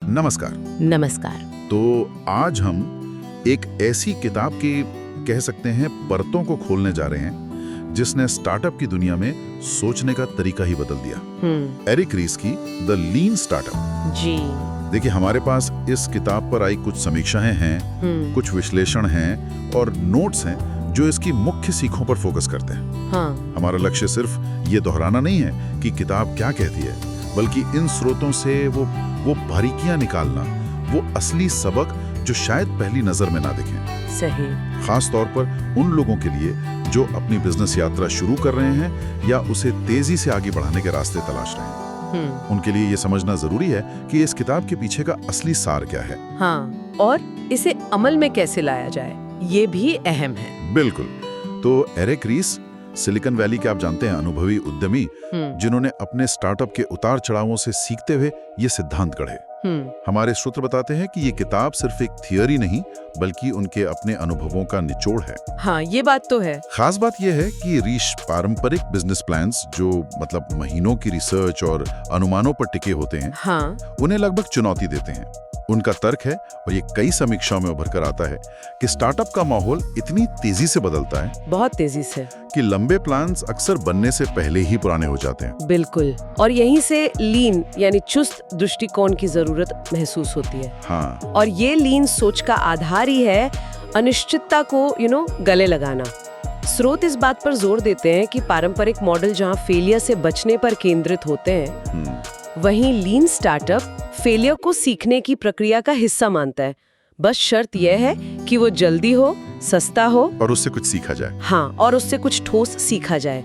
नमस्कार। नमस्कार। तो आज हम एक ऐसी किताब की कह सकते हैं परतों को खोलने जा रहे हैं जिसने स्टार्टअप की दुनिया में सोचने का तरीका ही बदल दिया। एरिक रीस की द लीन स्टार्टअप। जी। देखिए, हमारे पास इस किताब पर आई कुछ समीक्षाएं हैं, कुछ विश्लेषण हैं और नोट्स हैं जो इसकी मुख्य सीखों पर फोकस करते हैं। हाँ। हमारा लक्ष्य सिर्फ ये दोहराना नहीं है कि किताब क्या कहती है, बल्कि इन स्रोतों से वो बारीकियां निकालना, वो असली सबक जो शायद पहली नजर में ना दिखें। सही। खास तौर पर उन लोगों के लिए जो अपनी बिजनेस यात्रा शुरू कर रहे हैं या उसे तेजी से आगे बढ़ाने के रास्ते तलाश रहे हैं। उनके लिए ये समझना जरूरी है कि इस किताब के पीछे का असली सार क्या है। हाँ, और इसे अमल में कैसे लाया जाए, ये भी अहम है। बिल्कुल। तो एरिक रीस सिलिकॉन वैली के, आप जानते हैं, अनुभवी उद्यमी जिन्होंने अपने स्टार्टअप के उतार चढ़ावों से सीखते हुए ये सिद्धांत गढ़े। हमारे सूत्र बताते हैं कि ये किताब सिर्फ एक थियोरी नहीं बल्कि उनके अपने अनुभवों का निचोड़ है। हाँ, ये बात तो है। खास बात यह है कि रीस पारंपरिक बिजनेस प्लान्स, जो मतलब महीनों की रिसर्च और अनुमानों पर टिके होते हैं, हाँ, उन्हें लगभग चुनौती देते हैं। उनका तर्क है, और ये कई समीक्षाओं में उभर कर आता है, कि स्टार्टअप का माहौल इतनी तेजी से बदलता है, बहुत तेजी से, कि लंबे प्लान्स अक्सर बनने से पहले ही पुराने हो जाते हैं। बिल्कुल। और यहीं से लीन यानी चुस्त दृष्टिकोण की जरूरत महसूस होती है। हाँ। और ये लीन सोच का आधार ही है अनिश्चितता को गले लगाना। स्रोत इस बात पर जोर देते हैं कि पारंपरिक मॉडल जहाँ फेलियर से बचने पर केंद्रित होते हैं, वहीं लीन स्टार्टअप फेलियर को सीखने की प्रक्रिया का हिस्सा मानता है। बस शर्त यह है कि वो जल्दी हो, सस्ता हो और उससे कुछ सीखा जाए। हाँ, और उससे कुछ ठोस सीखा जाए।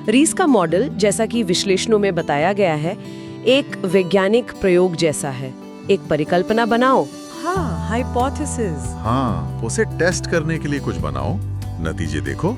रीस का मॉडल, जैसा कि विश्लेषणों में बताया गया है, एक वैज्ञानिक प्रयोग जैसा है। एक परिकल्पना बनाओ, हाँ, हाइपोथेसिस, हाँ, उसे टेस्ट करने के लिए कुछ बनाओ, नतीजे देखो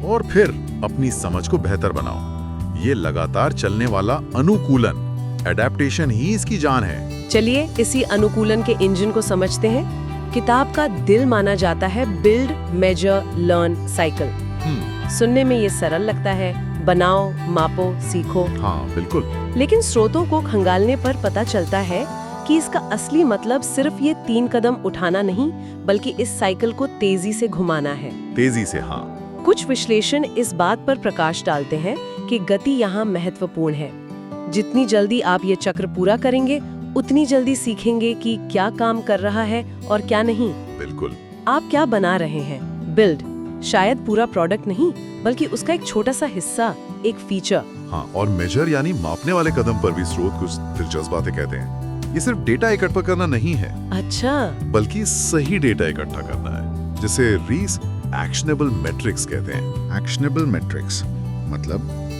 और फिर अपनी समझ को बेहतर बनाओ। ये लगातार चलने वाला अनुकूलन, एडेप्टेशन ही इसकी जान है। चलिए इसी अनुकूलन के इंजन को समझते हैं। किताब का दिल माना जाता है बिल्ड, मेजर, लर्न साइकिल। सुनने में ये सरल लगता है, बनाओ, मापो, सीखो। हाँ, बिल्कुल। लेकिन स्रोतों को खंगालने पर पता चलता है कि इसका असली मतलब सिर्फ ये 3 कदम उठाना नहीं, बल्कि इस साइकिल को तेजी से घुमाना है। तेजी से, हाँ। कुछ विश्लेषण इस बात पर प्रकाश डालते हैं कि गति यहाँ महत्वपूर्ण है। जितनी जल्दी आप ये चक्र पूरा करेंगे, उतनी जल्दी सीखेंगे कि क्या काम कर रहा है और क्या नहीं। बिल्कुल। आप क्या बना रहे हैं, बिल्ड शायद पूरा प्रोडक्ट नहीं, बल्कि उसका एक छोटा सा हिस्सा, एक फीचर। हाँ, और मेजर यानी मापने वाले कदम पर भी स्रोत कुछ दिलचस्प बातें कहते हैं। ये सिर्फ डेटा इकट्ठा करना नहीं है, अच्छा, बल्कि सही डेटा इकट्ठा करना है, जिसे रीस एक्शनेबल मेट्रिक्स कहते हैं। एक्शनेबल मेट्रिक्स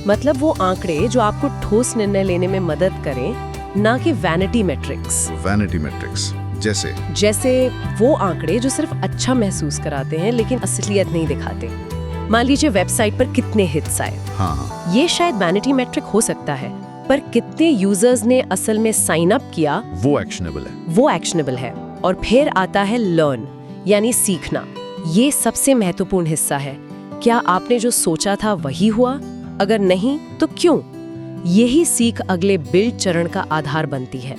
मतलब वो आंकड़े जो आपको ठोस निर्णय लेने में मदद करें, ना कि वैनिटी मेट्रिक्स। वैनिटी मेट्रिक्स जैसे वो आंकड़े जो सिर्फ अच्छा महसूस कराते हैं लेकिन असलियत नहीं दिखाते। मान लीजिए वेबसाइट पर कितने हिट्स आए, हाँ, ये शायद वैनिटी मेट्रिक हो सकता है, पर कितने यूजर्स ने असल में साइन अप किया, वो एक्शनेबल है। और फिर आता है लर्न यानी सीखना। ये सबसे महत्वपूर्ण हिस्सा है। क्या आपने जो सोचा था वही हुआ? अगर नहीं तो क्यों? यही सीख अगले बिल्ड चरण का आधार बनती है।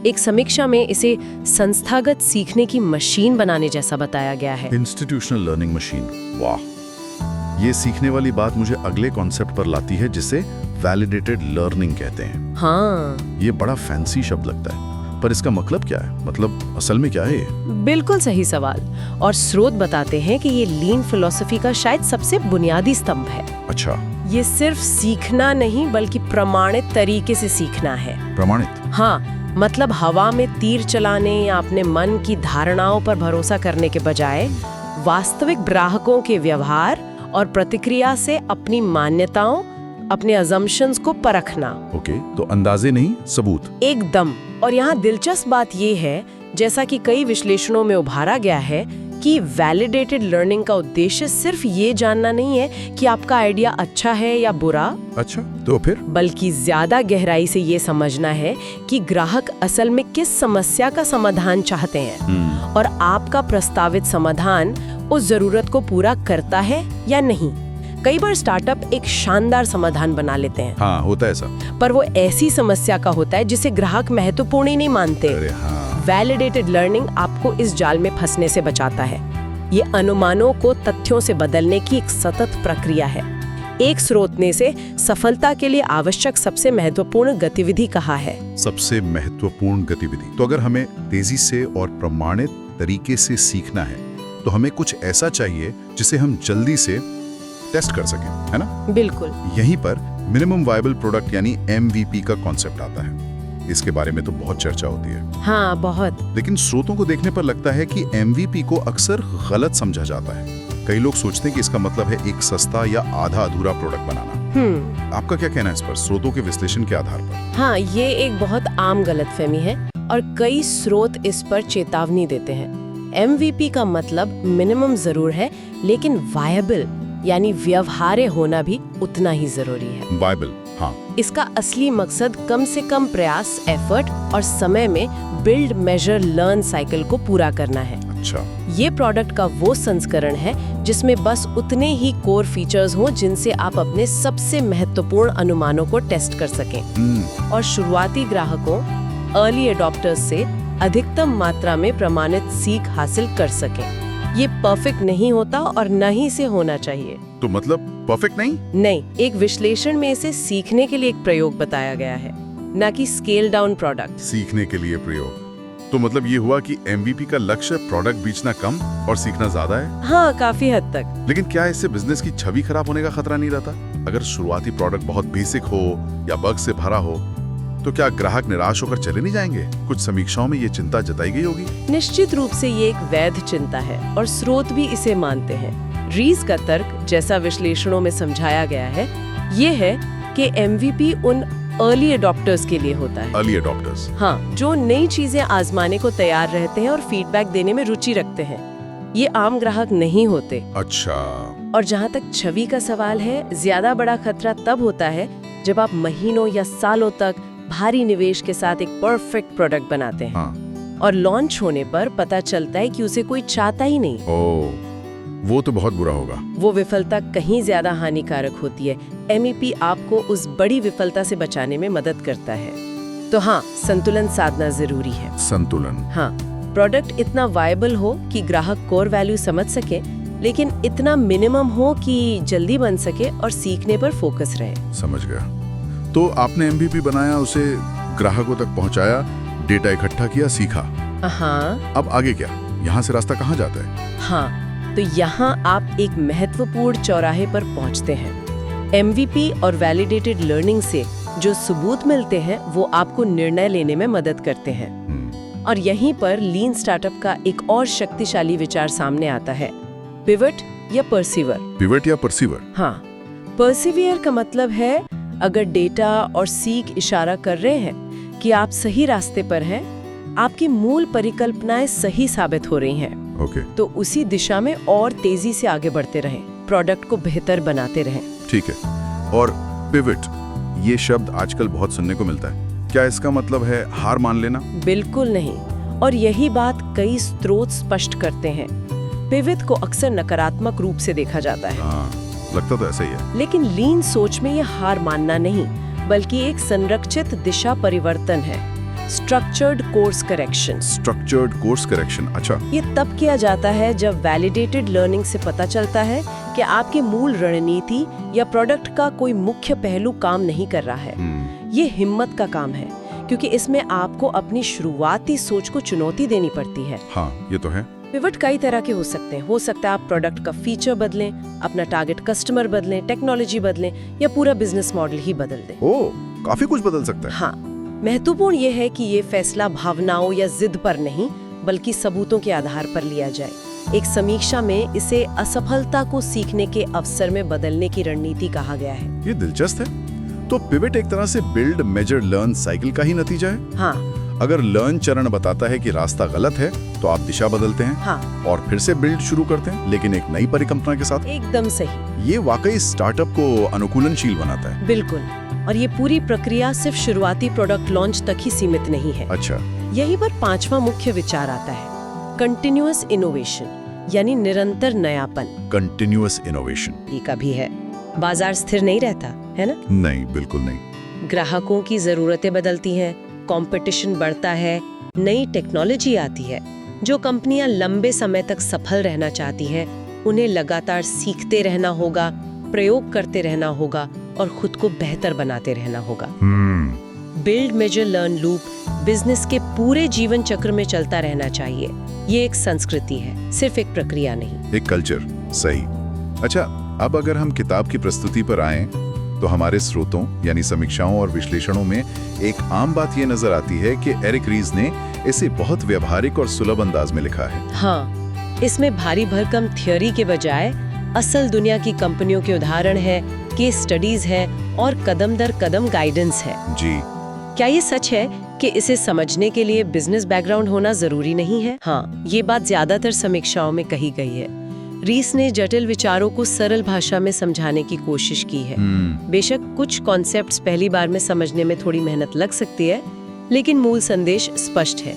एक समीक्षा में इसे संस्थागत सीखने की मशीन बनाने जैसा बताया गया है। Institutional learning machine. वाह, ये सीखने वाली बात मुझे अगले कॉन्सेप्ट पर लाती है, जिसे वैलिडेटेड लर्निंग कहते हैं। हाँ, ये बड़ा फैंसी शब्द लगता है, पर इसका मतलब क्या है? मतलब असल में क्या है ये? बिल्कुल सही सवाल। और स्रोत बताते हैं कि ये लीन फिलॉसफी का शायद सबसे बुनियादी स्तंभ है। अच्छा, ये सिर्फ सीखना नहीं बल्कि प्रमाणित तरीके से सीखना है। प्रमाणित? हाँ, मतलब हवा में तीर चलाने या अपने मन की धारणाओं पर भरोसा करने के बजाय वास्तविक ग्राहकों के व्यवहार और प्रतिक्रिया से अपनी मान्यताओं, अपने अजम्पशंस को परखना। ओके, तो अंदाजे नहीं, सबूत। एकदम। और यहाँ दिलचस्प बात ये है, जैसा कि कई विश्लेषणों में उभारा गया है, कि वैलिडेटेड लर्निंग का उद्देश्य सिर्फ ये जानना नहीं है कि आपका आइडिया अच्छा है या बुरा। अच्छा, तो फिर? बल्कि ज्यादा गहराई से ये समझना है कि ग्राहक असल में किस समस्या का समाधान चाहते हैं और आपका प्रस्तावित समाधान उस जरूरत को पूरा करता है या नहीं। कई बार स्टार्टअप एक शानदार समाधान बना लेते हैं, हाँ होता है ऐसा। पर वो ऐसी समस्या का होता है जिसे ग्राहक महत्वपूर्ण ही नहीं मानते। अरे हाँ। वैलिडेटेड लर्निंग आपको इस जाल में फंसने से बचाता है। ये अनुमानों को तथ्यों से बदलने की एक सतत प्रक्रिया है। एक स्रोत ने इसे सफलता के लिए आवश्यक सबसे महत्वपूर्ण गतिविधि कहा है। सबसे महत्वपूर्ण गतिविधि। तो अगर हमें तेजी से और प्रमाणित तरीके से सीखना है तो हमें कुछ ऐसा चाहिए जिसे हम जल्दी से टेस्ट कर सकें, है ना? बिल्कुल। यहीं पर मिनिमम वायबल प्रोडक्ट यानी MVP का कॉन्सेप्ट आता है। इसके बारे में तो बहुत चर्चा होती है। हाँ, बहुत। लेकिन स्रोतों को देखने पर लगता है कि MVP को अक्सर गलत समझा जाता है। कई लोग सोचते हैं कि इसका मतलब है एक सस्ता या आधा अधूरा प्रोडक्ट बनाना। आपका क्या कहना है इस पर, स्रोतों के विश्लेषण के आधार पर? हाँ, ये एक बहुत आम गलतफहमी है और कई स्रोत इस पर चेतावनी देते हैं। MVP का मतलब मिनिमम जरूर है, लेकिन वायबल यानी व्यवहार्य होना भी उतना ही जरूरी है। वायबल, हाँ। इसका असली मकसद कम से कम प्रयास, एफर्ट और समय में बिल्ड, मेजर, लर्न साइकिल को पूरा करना है। अच्छा। ये प्रोडक्ट का वो संस्करण है जिसमें बस उतने ही कोर फीचर्स हों जिनसे आप अपने सबसे महत्वपूर्ण अनुमानों को टेस्ट कर सकें और शुरुआती ग्राहकों, अर्ली एडॉप्टर्स से अधिकतम मात्रा में प्रमाणित सीख हासिल कर सकें। ये परफेक्ट नहीं होता और न ही से होना चाहिए। तो मतलब परफेक्ट नहीं? नहीं, एक विश्लेषण में इसे सीखने के लिए एक प्रयोग बताया गया है, न कि स्केल डाउन प्रोडक्ट। सीखने के लिए प्रयोग। तो मतलब ये हुआ कि MVP का लक्ष्य प्रोडक्ट बेचना कम और सीखना ज्यादा है? हाँ, काफी हद तक। लेकिन क्या इससे बिजनेस की छवि खराब होने का खतरा नहीं रहता? अगर शुरुआती प्रोडक्ट बहुत बेसिक हो या बग से भरा हो तो क्या ग्राहक निराश होकर चले नहीं जाएंगे? कुछ समीक्षाओं में ये चिंता जताई गई होगी। निश्चित रूप से ये एक वैध चिंता है और स्रोत भी इसे मानते हैं। रीज का तर्क, जैसा विश्लेषणों में समझाया गया है, ये है कि MVP उन अर्ली एडॉप्टर्स के लिए होता है। Early adopters? हाँ, जो नई चीजें आजमाने को तैयार रहते हैं और फीडबैक देने में रुचि रखते हैं। ये आम ग्राहक नहीं होते। अच्छा। और जहाँ तक छवि का सवाल है, ज्यादा बड़ा खतरा तब होता है जब आप महीनों या सालों तक भारी निवेश के साथ एक परफेक्ट प्रोडक्ट बनाते हैं। हाँ। और लॉन्च होने पर पता चलता है कि उसे कोई चाहता ही नहीं। ओह, वो तो बहुत बुरा होगा। वो विफलता कहीं ज्यादा हानिकारक होती है। MEP आपको उस बड़ी विफलता से बचाने में मदद करता है। तो हाँ, संतुलन साधना जरूरी है। संतुलन। हाँ, प्रोडक्ट इतना वायबल हो कि ग्राहक कोर वैल्यू समझ सके, लेकिन इतना मिनिमम हो कि जल्दी बन सके और सीखने पर फोकस रहे। समझ गया। तो आपने MVP बनाया, उसे ग्राहकों तक पहुंचाया, डेटा इकट्ठा किया, सीखा। हाँ। अब आगे क्या? यहाँ से रास्ता कहाँ जाता है? हाँ, तो यहाँ आप एक महत्वपूर्ण चौराहे पर पहुँचते हैं। MVP और वैलिडेटेड लर्निंग से जो सबूत मिलते हैं वो आपको निर्णय लेने में मदद करते हैं। और यहीं पर लीन स्टार्टअप का एक और शक्तिशाली विचार सामने आता है, पिवट या परसीवर। पिवट या परसीवर? हाँ, परसिवियर का मतलब है अगर डेटा और सीख इशारा कर रहे हैं कि आप सही रास्ते पर हैं, आपकी मूल परिकल्पनाएं सही साबित हो रही हैं, ओके, तो उसी दिशा में और तेजी से आगे बढ़ते रहें, प्रोडक्ट को बेहतर बनाते रहें। ठीक है। और पिवट, ये शब्द आजकल बहुत सुनने को मिलता है। क्या इसका मतलब है हार मान लेना? बिल्कुल नहीं, और यही बात कई स्रोत स्पष्ट करते हैं। पिवट को अक्सर नकारात्मक रूप से देखा जाता है। हाँ, लगता तो ऐसा ही है। लेकिन लीन सोच में ये हार मानना नहीं, बल्कि एक संरक्षित दिशा परिवर्तन है। Structured course correction. Structured course correction, अच्छा। ये तब किया जाता है जब वैलिडेटेड लर्निंग से पता चलता है कि आपकी मूल रणनीति या प्रोडक्ट का कोई मुख्य पहलू काम नहीं कर रहा है। ये हिम्मत का काम है, क्योंकि इसमें आपको अपनी शुरुआती सोच को चुनौती देनी पड़ती है। हाँ, ये तो है। पिवट कई तरह के हो सकते हैं। हो सकता है आप प्रोडक्ट का फीचर बदलें, अपना टारगेट कस्टमर बदलें, टेक्नोलॉजी बदलें या पूरा बिजनेस मॉडल ही बदल दें। ओह, काफी कुछ बदल सकता है। हाँ, महत्वपूर्ण ये है कि ये फैसला भावनाओं या जिद पर नहीं, बल्कि सबूतों के आधार पर लिया जाए। एक समीक्षा में इसे असफलता को सीखने के अवसर में बदलने की रणनीति कहा गया है। ये दिलचस्प है। तो पिवट एक तरह से बिल्ड, मेजर, लर्न साइकिल का ही नतीजा है। हाँ। अगर लर्न चरण बताता है कि रास्ता गलत है तो आप दिशा बदलते हैं। हाँ। और फिर से बिल्ड शुरू करते हैं, लेकिन एक नई परिकल्पना के साथ। एकदम सही। ये वाकई स्टार्टअप को अनुकूलनशील बनाता है। बिल्कुल। और ये पूरी प्रक्रिया सिर्फ शुरुआती प्रोडक्ट लॉन्च तक ही सीमित नहीं है। अच्छा। यहीं पर पांचवा मुख्य विचार आता है, कंटिन्यूअस इनोवेशन, यानी निरंतर नयापन। कंटिन्यूअस इनोवेशन ये का भी है। बाजार स्थिर नहीं रहता, है ना? नहीं, बिल्कुल नहीं। ग्राहकों की जरूरतें बदलती हैं, कंपटीशन बढ़ता है, नई टेक्नोलॉजी आती है। जो कंपनियां लंबे समय तक सफल रहना चाहती हैं, उन्हें लगातार सीखते रहना होगा, प्रयोग करते रहना होगा और खुद को बेहतर बनाते रहना होगा। Build, measure, learn loop business के पूरे जीवन चक्र में चलता रहना चाहिए। ये एक संस्कृति है, सिर्फ एक प्रक्रिया नहीं। एक कल्चर, सही। अच्छा, अब अगर हम किताब की प्रस्तुति पर आएं, तो हमारे स्रोतों यानी समीक्षाओं और विश्लेषणों में एक आम बात ये नजर आती है कि एरिक रीस ने इसे बहुत व्यवहारिक और सुलभ अंदाज में लिखा है। हाँ, इसमें भारी भरकम थियोरी के बजाय असल दुनिया की कंपनियों के उदाहरण है, केस स्टडीज है और कदम दर कदम गाइडेंस है। जी। क्या ये सच है कि इसे समझने के लिए बिजनेस बैकग्राउंड होना जरूरी नहीं है? हाँ, ये बात ज्यादातर समीक्षाओं में कही गई है। रीस ने जटिल विचारों को सरल भाषा में समझाने की कोशिश की है। बेशक कुछ कॉन्सेप्ट्स पहली बार में समझने में थोड़ी मेहनत लग सकती है, लेकिन मूल संदेश स्पष्ट है।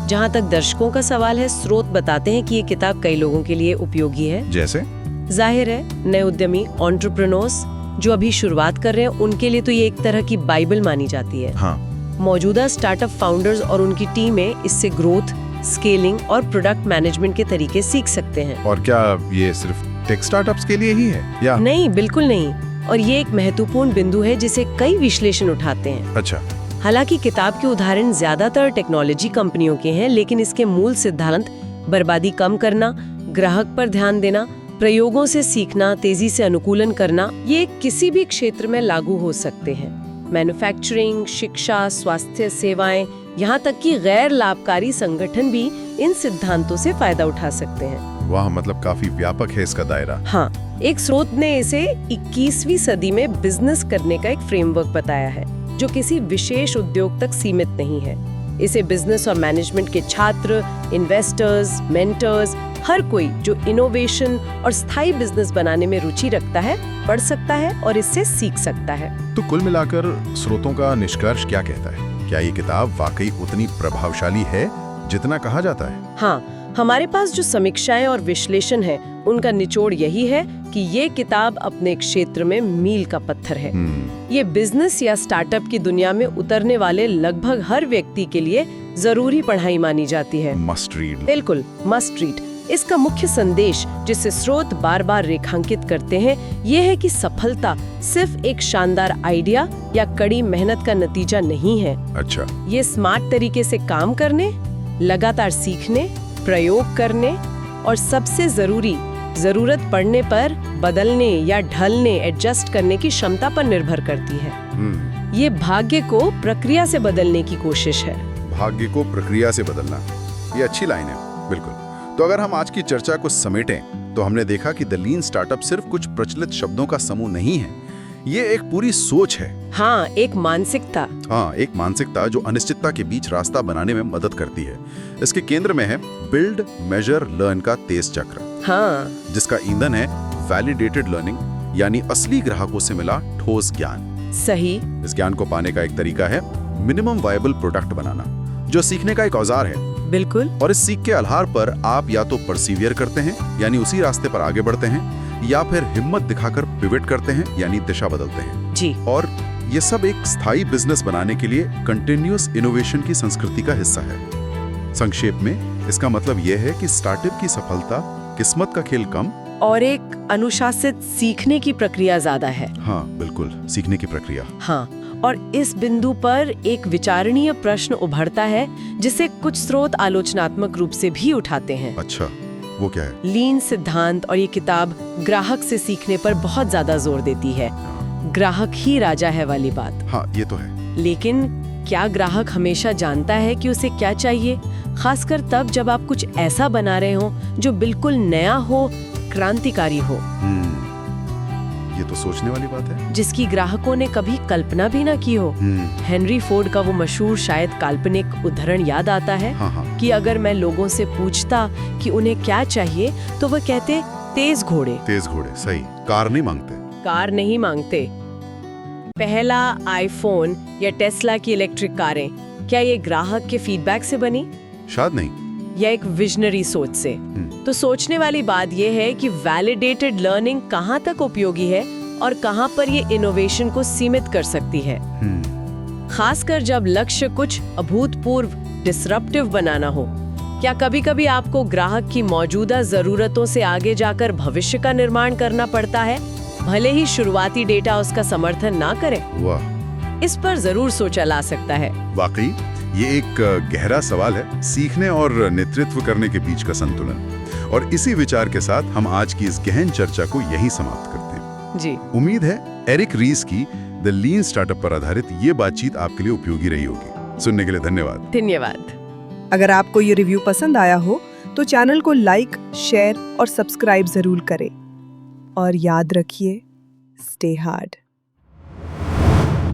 जहाँ तक दर्शकों का सवाल है, स्रोत बताते हैं कि ये किताब कई लोगों के लिए उपयोगी है। जैसे? जाहिर है, नए उद्यमी, एंटरप्रेन्योर्स जो अभी शुरुआत कर रहे हैं, उनके लिए तो ये एक तरह की बाइबल मानी जाती है। हाँ। मौजूदा स्टार्टअप फाउंडर्स और उनकी टीमें इससे ग्रोथ, स्केलिंग और प्रोडक्ट मैनेजमेंट के तरीके सीख सकते हैं। और क्या ये सिर्फ टेक स्टार्टअप्स के लिए ही है या? नहीं, बिल्कुल नहीं। और ये एक महत्वपूर्ण बिंदु है जिसे कई विश्लेषण उठाते हैं। अच्छा। हालांकि किताब के उदाहरण ज्यादातर टेक्नोलॉजी कंपनियों के हैं, लेकिन इसके मूल सिद्धांत बर्बादी कम करना, ग्राहक पर ध्यान देना, प्रयोगों से सीखना, तेजी से अनुकूलन करना, ये किसी भी क्षेत्र में लागू हो सकते हैं। मैन्युफैक्चरिंग, शिक्षा, स्वास्थ्य सेवाएं, यहाँ तक कि गैर लाभकारी संगठन भी इन सिद्धांतों से फायदा उठा सकते हैं। वाह, मतलब काफी व्यापक है इसका दायरा। हाँ, एक स्रोत ने इसे 21वीं सदी में बिजनेस करने का एक फ्रेमवर्क बताया है, जो किसी विशेष उद्योग तक सीमित नहीं है। इसे बिजनेस और मैनेजमेंट के छात्र, इन्वेस्टर्स, मेंटर्स, हर कोई जो इनोवेशन और स्थायी बिजनेस बनाने में रुचि रखता है, पढ़ सकता है और इससे सीख सकता है। तो कुल मिलाकर स्रोतों का निष्कर्ष क्या कहता है? क्या ये किताब वाकई उतनी प्रभावशाली है जितना कहा जाता है? हाँ, हमारे पास जो समीक्षाएं और विश्लेषण है, उनका निचोड़ यही है कि ये किताब अपने क्षेत्र में मील का पत्थर है। ये बिजनेस या स्टार्टअप की दुनिया में उतरने वाले लगभग हर व्यक्ति के लिए जरूरी पढ़ाई मानी जाती है। Must read. बिल्कुल, मस्ट रीड। इसका मुख्य संदेश, जिसे स्रोत बार बार रेखांकित करते हैं, ये है कि सफलता सिर्फ एक शानदार आइडिया या कड़ी मेहनत का नतीजा नहीं है। अच्छा। ये स्मार्ट तरीके से काम करने, लगातार सीखने, प्रयोग करने और सबसे जरूरत पड़ने पर बदलने या ढलने, एडजस्ट करने की क्षमता पर निर्भर करती है। ये भाग्य को प्रक्रिया से बदलने की कोशिश है। भाग्य को प्रक्रिया से बदलना, ये अच्छी लाइन है। बिल्कुल। तो अगर हम आज की चर्चा को समेटें, तो हमने देखा कि द लीन स्टार्टअप सिर्फ कुछ प्रचलित शब्दों का समूह नहीं है, ये एक पूरी सोच है। हाँ, एक मानसिकता। हाँ, एक मानसिकता जो अनिश्चितता के बीच रास्ता बनाने में मदद करती है। इसके केंद्र में है बिल्ड, मेजर, लर्न का तेज चक्र। हाँ, जिसका ईंधन है वैलिडेटेड लर्निंग, यानी असली ग्राहकों से मिला ठोस ज्ञान। सही। इस ज्ञान को पाने का एक तरीका है मिनिमम वायबल प्रोडक्ट बनाना, जो सीखने का एक औजार है। बिल्कुल। और इस सीख के आधार पर आप या तो परसिवियर करते हैं, यानी उसी रास्ते पर आगे बढ़ते हैं, या फिर हिम्मत दिखाकर पिवट करते हैं, यानी दिशा बदलते हैं। जी। और ये सब एक स्थायी बिजनेस बनाने के लिए कंटिन्यूअस इनोवेशन की संस्कृति का हिस्सा है। संक्षेप में इसका मतलब यह है कि स्टार्टअप की सफलता किस्मत का खेल कम और एक अनुशासित सीखने की प्रक्रिया ज्यादा है। हाँ, बिल्कुल, सीखने की प्रक्रिया। हाँ, और इस बिंदु पर एक विचारणीय प्रश्न उभरता है, जिसे कुछ स्रोत आलोचनात्मक रूप से भी उठाते हैं। अच्छा, वो क्या है? लीन सिद्धांत और ये किताब ग्राहक से सीखने पर बहुत ज्यादा जोर देती है। ग्राहक ही राजा है वाली बात। हाँ, ये तो है। लेकिन क्या ग्राहक हमेशा जानता है कि उसे क्या चाहिए? खासकर तब जब आप कुछ ऐसा बना रहे हो जो बिल्कुल नया हो, क्रांतिकारी हो। ये तो सोचने वाली बात है, जिसकी ग्राहकों ने कभी कल्पना भी ना की हो। हेनरी फोर्ड का वो मशहूर शायद काल्पनिक उदाहरण याद आता है। हाँ। कि अगर मैं लोगों से पूछता कि उन्हें क्या चाहिए, तो वह कहते तेज घोड़े। तेज घोड़े, सही। कार नहीं मांगते। कार नहीं मांगते। पहला आईफोन या टेस्ला की इलेक्ट्रिक कारें, क्या ये ग्राहक के फीडबैक से बनी? शायद नहीं। या एक विजनरी सोच से? तो सोचने वाली बात यह है कि वैलिडेटेड लर्निंग कहाँ तक उपयोगी है और कहां पर ये इनोवेशन को सीमित कर सकती है, खासकर जब लक्ष्य कुछ अभूतपूर्व डिसरप्टिव बनाना हो। क्या कभी-कभी आपको ग्राहक की मौजूदा जरूरतों से आगे जाकर भविष्य का निर्माण करना पड़ता है, भले ही शुरुआती डेटा उसका समर्थन ना करे? वाह, इस पर जरूर सोचा ला सकता है। वाकई ये एक गहरा सवाल है, सीखने और नेतृत्व करने के बीच का संतुलन। और इसी विचार के साथ हम आज की इस गहन चर्चा को यहीं समाप्त करते हैं। जी, उम्मीद है एरिक रीस की द लीन स्टार्टअप पर आधारित ये बातचीत आपके लिए उपयोगी रही होगी। सुनने के लिए धन्यवाद। धन्यवाद। अगर आपको ये रिव्यू पसंद आया हो तो चैनल को लाइक, शेयर और सब्सक्राइब जरूर करें। और याद रखिए, स्टे हार्ड।